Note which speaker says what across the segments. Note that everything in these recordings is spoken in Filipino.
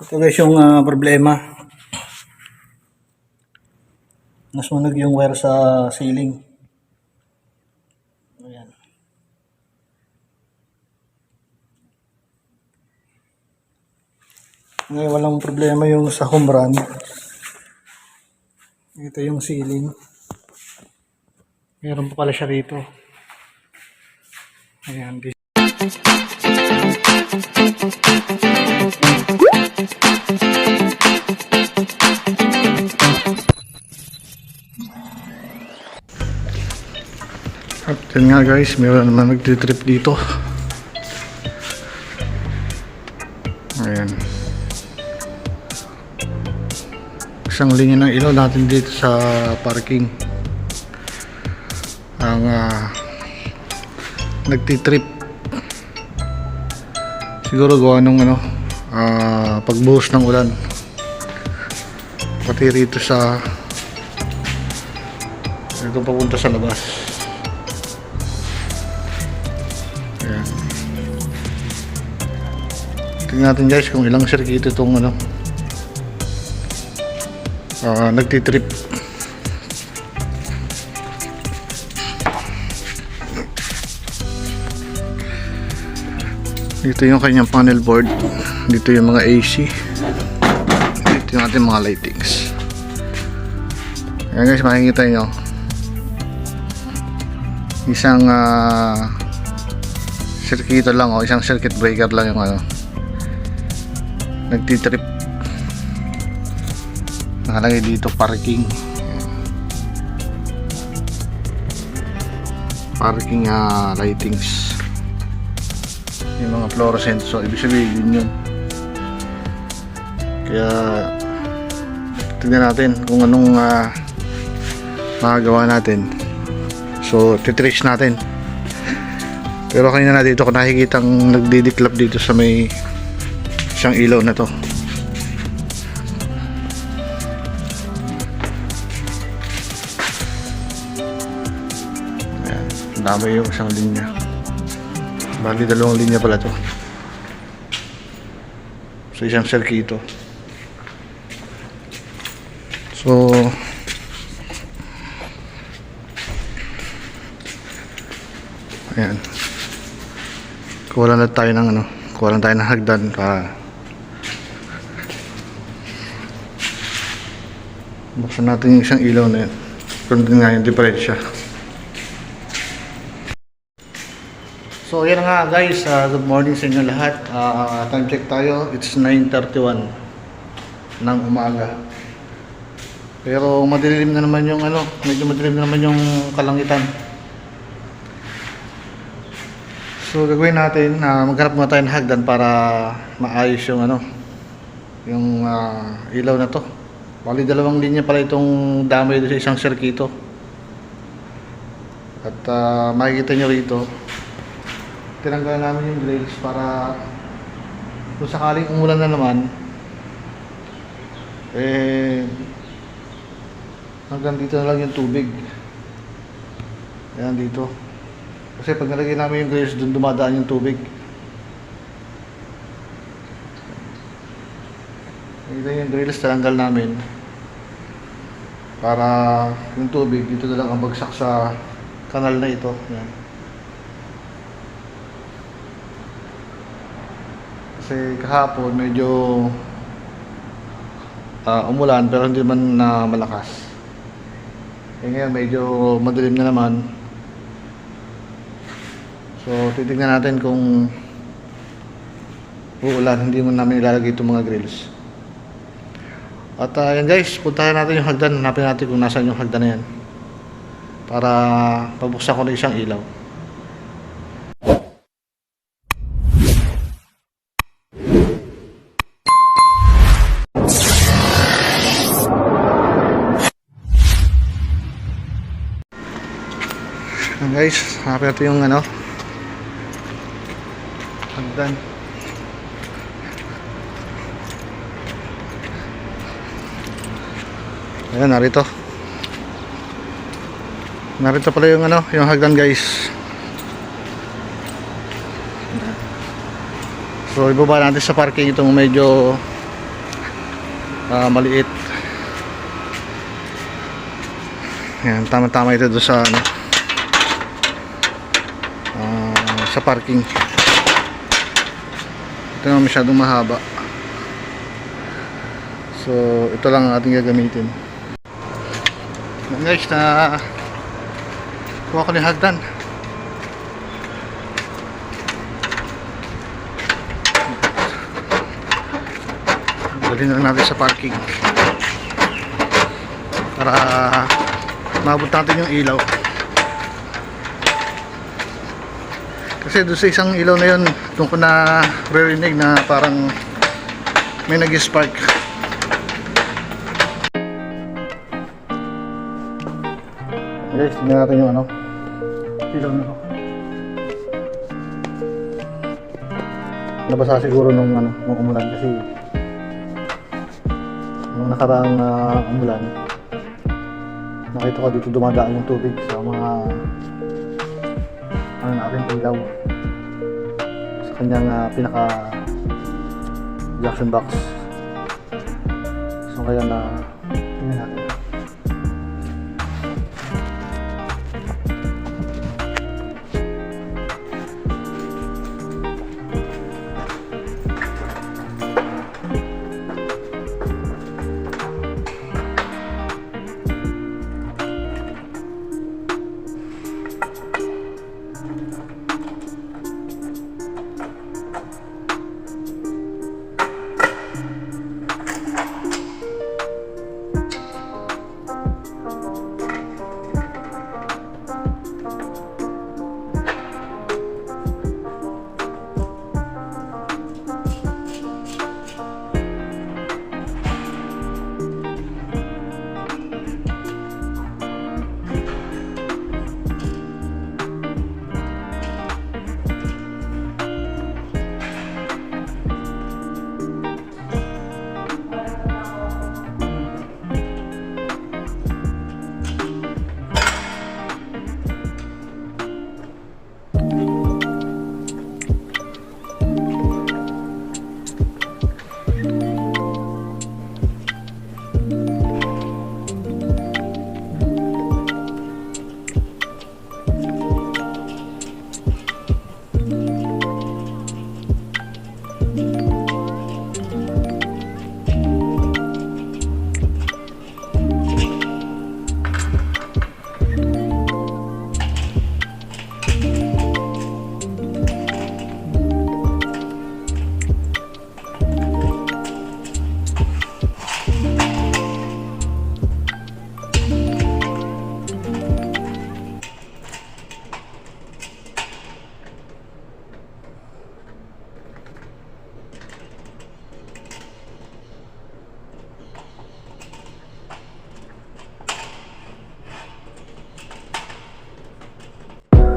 Speaker 1: Ito guys yung problema. Nasunog yung wire sa ceiling. Ayan. Ngayon walang problema yung sa home run. Ito yung ceiling. Meron pa pala siya rito. Ayan. At yun nga guys, meron naman nagtitrip dito. Ayan. Isang linya ng ilaw natin dito sa parking. Ang nagtitrip. Siguro gawa nung pagbuhos ng ulan. Pati rito sa ito papunta sa labas. Ayan. Tingnan natin guys kung ilang circuit itong nagtitrip. Dito yung kanyang panel board. Dito yung mga AC. Dito yung ating mga lightings. Ayan guys, makikita nyo isang circuit lang o isang circuit breaker lang yung nagtitrip. Nakalagay dito parking. Parking lightings. Yung mga fluorescent, so ibig sabihin yun. Kaya tignan natin kung anong magagawa natin. So titrace natin. Pero kanina na dito ko nakikitang nagdidiklap dito sa may isang ilaw na to. Ayan, dami yung isang linya. Bali dalawang linya pala to sa isang circuito. So ayan, kuha lang tayo ng kuha lang tayo ng hagdan para buksan natin yung isang ilaw na yun. Kung din nga yung diferensya. So yan nga guys, good morning sa inyo lahat. Time check tayo, it's 9:31 ng umaga. Pero madilim na naman yung medyo madilim na naman yung kalangitan. So gagawin natin, maghanap muna tayo ng hagdan para maayos yung yung ilaw na to. Bali dalawang linya pala itong damay sa isang sirkito. At makikita nyo rito, tinanggal namin yung grills para kung sakaling umulan na naman hanggang dito na lang yung tubig. Ayan dito. Kasi pag nalagay namin yung grills, dun dumadaan yung tubig. Ito yung grills, tinanggal namin para yung tubig dito na lang ang bagsak sa kanal na ito. Ayan. Kasi kahapon medyo umulan pero hindi man malakas. Ngayon medyo madilim na naman. So titignan natin kung uulan, hindi man namin ilalagay itong mga grills. At yan guys, puntahan natin yung hagdan. Hanapin natin kung nasaan yung hagdan na yan para pabuksan ko na isang ilaw. Guys, hanapin natin yung hagdan. Ayan, narito pala yung yung hagdan guys. So ibaba natin sa parking itong medyo maliit. Yan, tama-tama ito doon sa ano, sa parking. Ito naman masyadong mahaba. So ito lang ang ating gagamitin. Guys, na kuha ko ng hagdan. Dalhin na lang natin sa parking para maabot natin yung ilaw. Kasi doon sa isang ilaw na yun, doon ko na ririnig na parang may nag-spark. Guys, tingnan natin yung ano, ilaw na to. Nabasa siguro nung ano, nung umulan kasi nung nakaraang umulan, nakita ko dito dumadaan yung tubig sa mga ano natin ilaw sa kanyang pinaka junction box. So kaya na tingnan natin.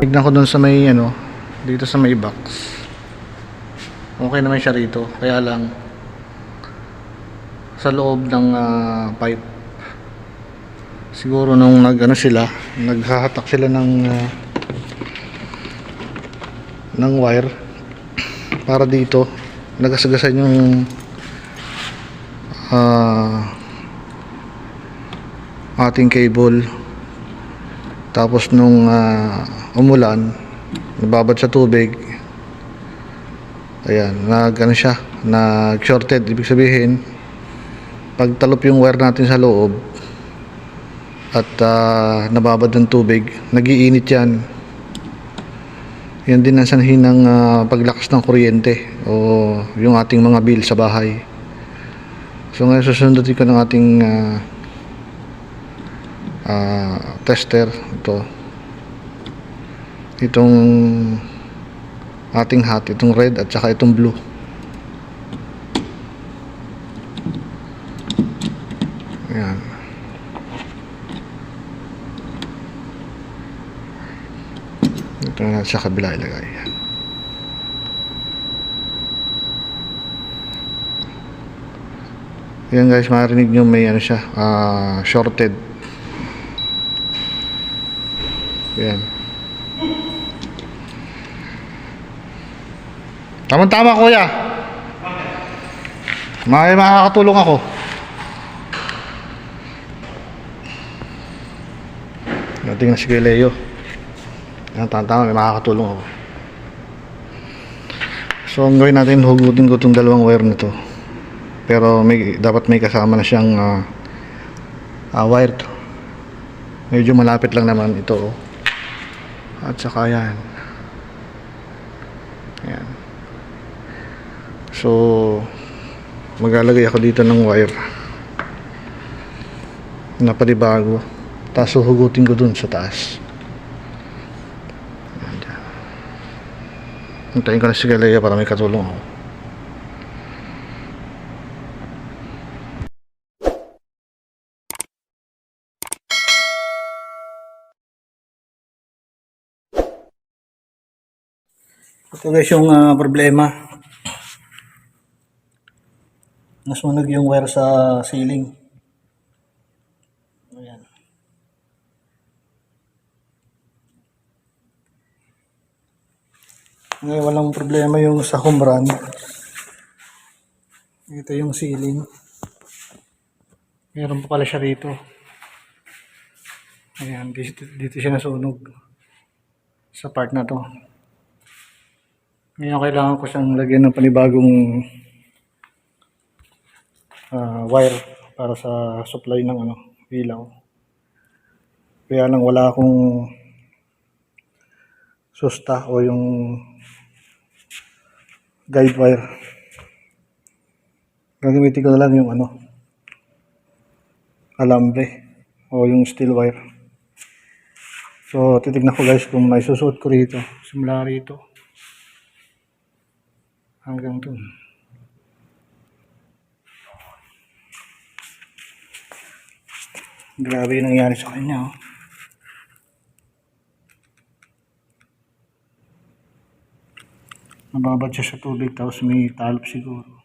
Speaker 1: Tignan ko dun sa may ano, dito sa may box. Okay naman siya rito, kaya lang sa loob ng pipe. Siguro nung nag-ano sila, naghahatak sila ng wire para dito nagasagasan yung ating cable. Tapos nung umulan, nababad sa tubig, ayan, nag-ano siya, nag-shorted. Ibig sabihin, pag talop yung wire natin sa loob at nababad ng tubig, nag-iinit yan. Yan din ang sanhi ng paglakas ng kuryente o yung ating mga bill sa bahay. So ngayon susundutin ko ng ating tester itong ating hot, itong red at saka itong blue. Ayan. Ito na sa kabila ilagay. Ayan guys, marinig nyo may ano siya, shorted. Ayan. Tama-tama kuya. Makakatulong ako. Nating na si Leo. Yan, tama, may makakatulong ako. So ang gawin natin, hugutin ko itong dalawang wire nito. Pero dapat may kasama na siyang wire. Medyo malapit lang naman ito. At saka yan. Ayan. So maglalagay ako dito ng wire na panibago. Tapos hugutin ko dun sa taas. Hintayin ko na si Galea para may katulong ako. Ito guys yung problema. Nasunog yung wire sa ceiling. Ayan. Ngayon walang problema yung sa home run. Ito yung ceiling. Meron pa pala siya rito. Ayan, dito siya nasunog. Sa part na to. Ngayon kailangan ko siyang lagyan ng panibagong wire para sa supply ng ilaw. Kaya lang wala akong susta o yung guide wire. Gagamitin ko na lang yung alambre o yung steel wire. So titignan ko guys kung may susuot ko rito, simula rito hanggang dun. Grabe yung nangyari sa kanya, oh. Nababad siya sa tubig tapos may talop siguro.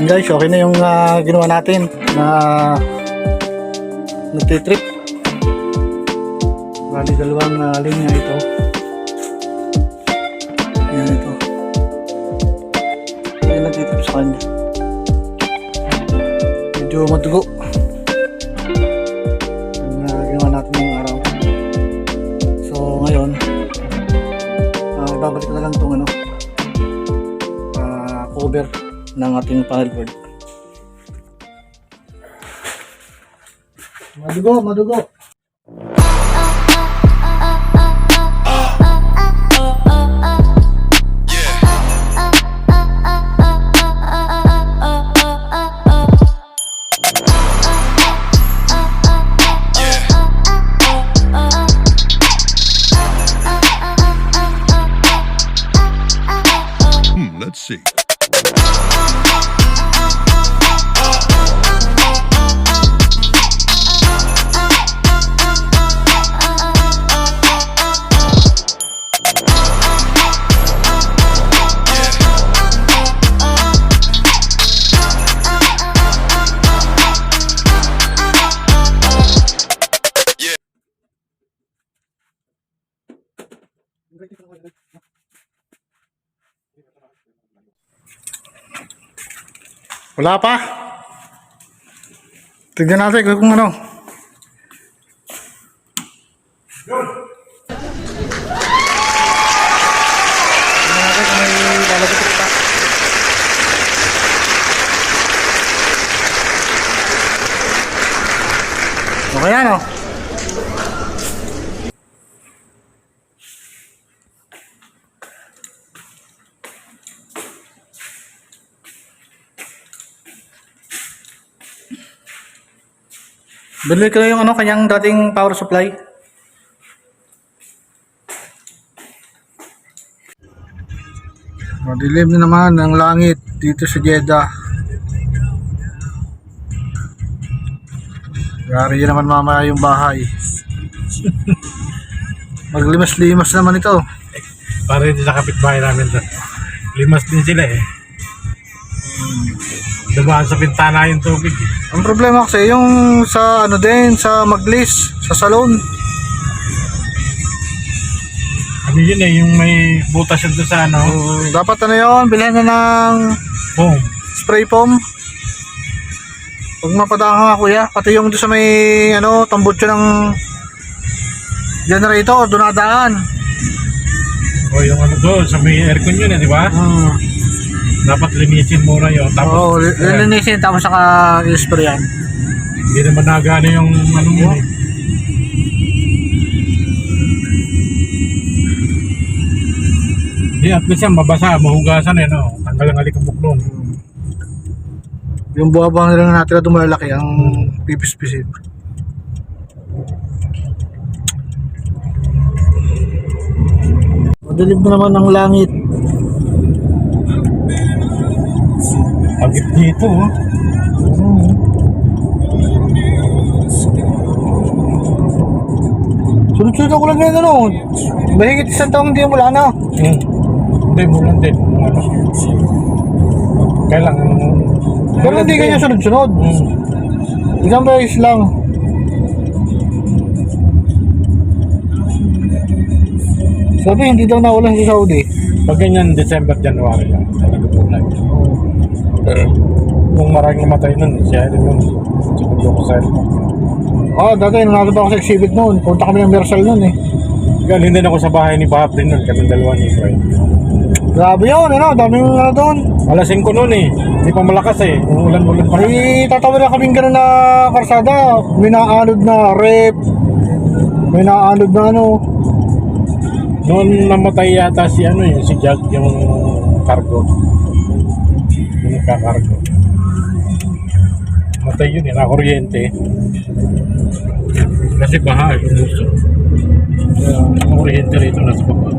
Speaker 1: Yan guys, okay na yung ginawa natin na nagtitrip. Bali dalawang linya ito. Yan ito. Yan nagtitrip sa kanya. Medyo madugo yung ginawa natin ngayong araw. So ngayon, ibabalik na lang itong ano, cover ng ating paddleboard. Madugo.
Speaker 2: Let's see.
Speaker 1: Wala pa. Tignan natin kung ano. Tignan natin kung may lalabas pa. Okay yan o. Bili ko na yung ano, kanyang dating power supply. Madilim na naman ang langit dito sa Jeddah. Yari naman mamaya yung bahay. Maglimas-limas naman ito.
Speaker 3: Para hindi sa kapitbahay namin to. Limas din sila eh. Dumaan sa pintana yung tubig eh.
Speaker 1: Ang problema kasi yung sa ano din, sa maglis, sa salon.
Speaker 3: Ano yun eh, yung may butas yun doon sa ano.
Speaker 1: Dapat ano yun, bilhin na ng
Speaker 3: Boom.
Speaker 1: spray foam. Pag mapadaan ka nga kuya, pati yung doon sa may ano, tambutso ng generator, doon nadaan.
Speaker 3: O yung ano doon, sa may aircon yun eh, di ba? Dapat linisin muna yun.
Speaker 1: Oo, linisin tapos saka i-sprayan.
Speaker 3: Hindi naman nagana yung ano yun eh. Hindi, at least yan, mabasa, mahugasan eh, no? Tanggal ang alikabok doon.
Speaker 1: Yung buwabang nila natin na dumalaki ang pipis-pisin. Madilim na naman ang langit.
Speaker 3: Agit dito, oh.
Speaker 1: Sunod-sunod ako lang ngayon, ano? Mahigit isang taong hindi mo wala na.
Speaker 3: Hindi, mulan din. Kailang...
Speaker 1: Pero hindi ganyan sunod-sunod. Isang beses lang. Sabi, hindi daw naulan sa Saudi.
Speaker 3: Pag ganyan, December, January lang. Talaga ulan. Kung maraming namatay nun, siya rin yun. Siguro ko sa ito.
Speaker 1: Dati nung pa ako sa exhibit noon. Punta kami ng Mersal noon eh.
Speaker 3: Galing din ako sa bahay ni Paprin nun, kami dalawa ni Fred.
Speaker 1: Grabe yun, ano, daming ano doon.
Speaker 3: Alas 5 nun eh, hindi pa malakas eh, umuulan-ulan pa.
Speaker 1: May tatawid na kaming gano'n na karsada. May naanod na rep. May naanod na ano.
Speaker 3: Noon namatay yata si ano yung si Jack, yung cargo. Yung nagkakargo. Matay yun eh, nakuryente. Kasi baha yung uso. Ang kuryente rito nasa baba.